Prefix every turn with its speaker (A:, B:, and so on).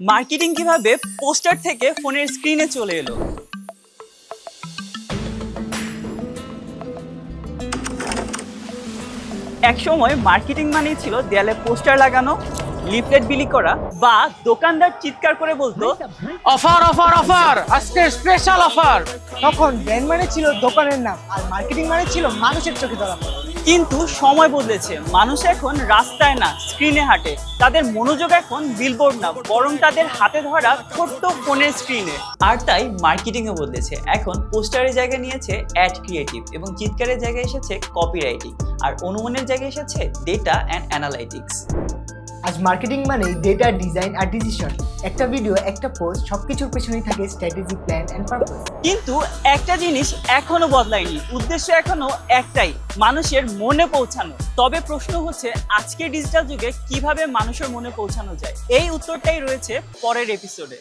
A: Marketing কিভাবে poster থেকে ফোনের স্ক্রিনে চলে এলো। একসময় মার্কেটিং মানেই ছিল দেয়ালে পোস্টার লাগানো, লিফলেট বিলি করা বা দোকানদার চিৎকার করে বলতো
B: অফার অফার অফার, আজকে স্পেশাল অফার।
C: তখন ব্র্যান্ড মানে ছিল দোকানের নাম আর মার্কেটিং মানে ছিল মানুষের চোখে ধরা পড়া।
A: কিন্তু সময় বদলেছে, মানুষ এখন রাস্তায় না স্ক্রিনে হাঁটে। তাদের মনোযোগ এখন বিলবোর্ড না, বরং তাদের হাতে ধরা ছোট্ট ফোনের স্ক্রিনে। আর তাই মার্কেটিংও বদলেছে, এখন পোস্টারের জায়গা নিয়েছে অ্যাড ক্রিয়েটিভ এবং চিৎকারের জায়গায় এসেছে কপিরাইটিং, আর অনুমানের জায়গায় এসেছে ডেটা অ্যান্ড অ্যানালাইটিক্স।
C: আজ মার্কেটিং মানেই ডেটা, ডিজাইন আর ডিসিশন। একটা ভিডিও, একটা পোস্ট, সবকিছুর পেছনেই থাকে স্ট্র্যাটেজি, প্ল্যান এন্ড পারপাস।
A: কিন্তু একটা জিনিস এখনো বদলায়নি, উদ্দেশ্য এখনো একটাই, মানুষের মনে পৌঁছানো। তবে প্রশ্ন হচ্ছে, আজকের ডিজিটাল যুগে কিভাবে মানুষের মনে পৌঁছানো যায়? এই উত্তরটাই রয়েছে পরের এপিসোডে।